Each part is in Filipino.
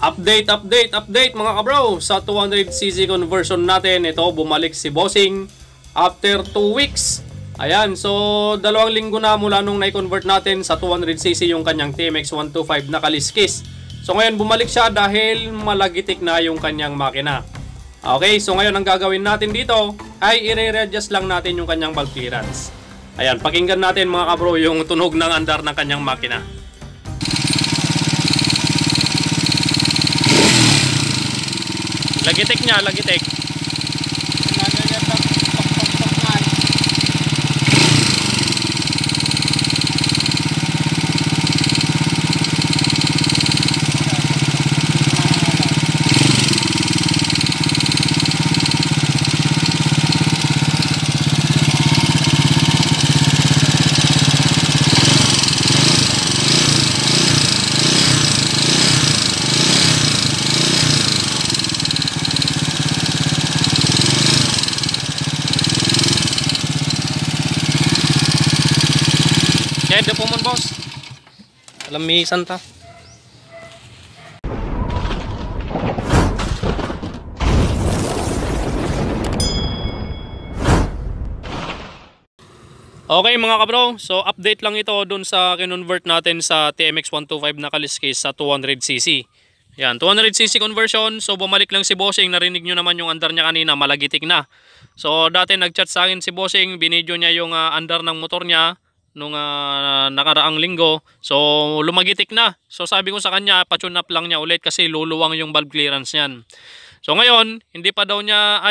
Update mga kabro. Sa 200cc conversion natin, ito bumalik si Bossing after 2 weeks. Ayan, so 2 linggo na mula nung na-convert natin sa 200cc yung kanyang TMX 125 na kaliskis. So ngayon bumalik siya dahil malagitik na yung kanyang makina. Okay, so ngayon ang gagawin natin dito ay i-readjust lang natin yung kanyang valve clearance. Ayan, pakinggan natin mga kabro yung tunog ng andar ng kanyang makina. Lagitik niya, lagitik. Kaya po mon boss. Alam mi santa. Okay mga kabro, so update lang ito dun sa kinonvert natin sa TMX 125 na kaliskis sa 200cc. Yan, 200cc conversion. So bumalik lang si Bossing, narinig nyo naman yung andar niya kanina, malagitik na. So dati nagchat sa akin si Bossing, binidyo niya yung andar ng motor niya nung nakaraang linggo. So lumagitik na. So sabi ko sa kanya, pa-tune up lang niya ulit kasi luluwang yung valve clearance niyan. So ngayon, hindi pa daw niya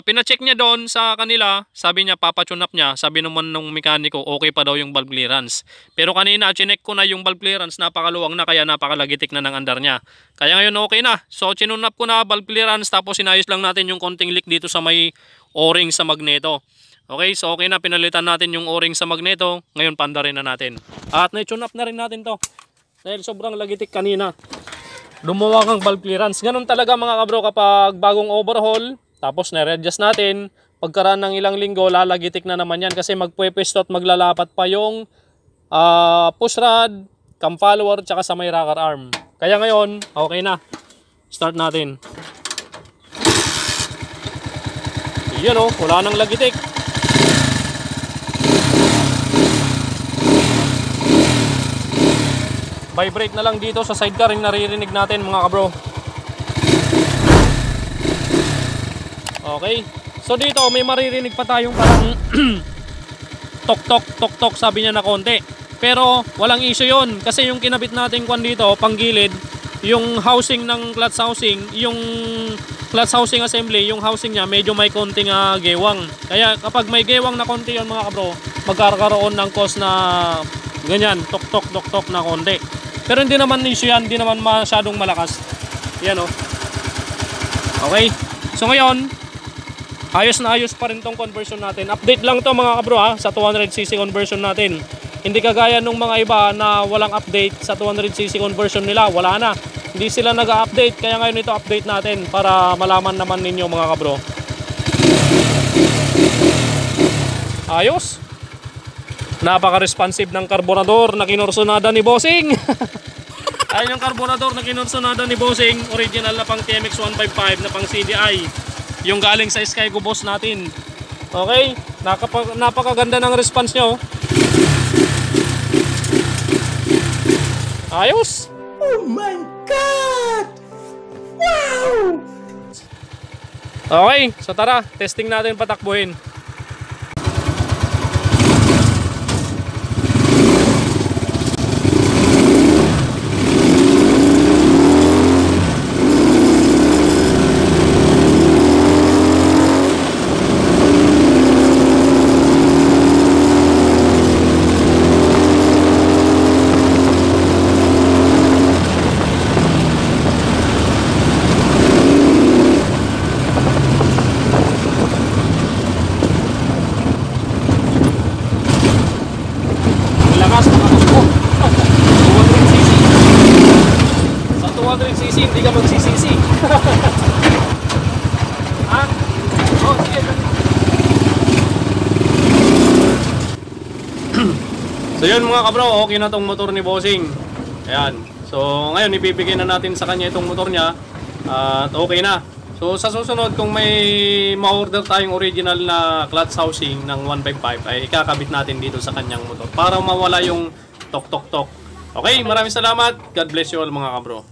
pina-check niya doon sa kanila. Sabi niya papa-tune up niya. Sabi naman nung mekaniko, okay pa daw yung valve clearance. Pero kanina chinek ko na yung valve clearance, napakaluwang na, kaya napakalagitik na ng andar niya. Kaya ngayon okay na. So chinune up ko na valve clearance, tapos sinayos lang natin yung konting leak dito sa may o-ring sa magneto. Okay, so okay na, pinalitan natin yung o-ring sa magneto. Ngayon pandarin na natin. At na-tune up na rin natin to. Dahil sobrang lagitik kanina. Lumuwang ang valve clearance. Ganun talaga mga kabro kapag bagong overhaul, tapos na-readjust natin. Pagkaraan ng ilang linggo, lalagitik na naman yan. Kasi magpwepesto at maglalapat pa yung push rod, cam follower, tsaka sa may rocker arm. Kaya ngayon, okay na. Start natin. Yan o, wala nang lagitik. Vibrate na lang dito sa sidecar yung naririnig natin mga kabro. Okay. So dito may maririnig pa tayong parang tok-tok sabi niya na konti. Pero walang issue yon kasi yung kinabit natin kwan dito, panggilid, yung housing ng clutch housing, yung clutch housing assembly, yung housing niya medyo may konting gewang. Kaya kapag may gewang na konti yon mga kabro, magkakaroon ng cause na ganyan, tok-tok na konti. Pero hindi naman issue yan, hindi naman masyadong malakas. Yan o. Okay. So ngayon, ayos na ayos pa rin tong conversion natin. Update lang to mga kabro sa 200cc conversion natin. Hindi kagaya nung mga iba na walang update sa 200cc conversion nila. Wala na. Hindi sila nag-update. Kaya ngayon ito update natin para malaman naman ninyo mga kabro. Ayos. Napaka-responsive ng karburador na kinursonada ni Bossing. Ayun yung karburador na kinursonada ni Bossing. Original na pang TMX 155 na pang CDI. Yung galing sa Skygo boss natin. Okay? Napakaganda ng response nyo. Ayos! Oh my God! Wow! Okay, so tara, testing natin patakbuhin. Hindi ka magsisisi. Ha? Oh, sige. So yun mga kabro, okay na tong motor ni Bossing. Ayan. So So ngayon ibibigay na natin sa kanya itong motor niya at okay na. So sa susunod kung may ma-order tayong original na clutch housing ng 155 ay ikakabit natin dito sa kanyang motor para mawala yung tok tok tok. Okay, maraming salamat. God bless you all mga kabro.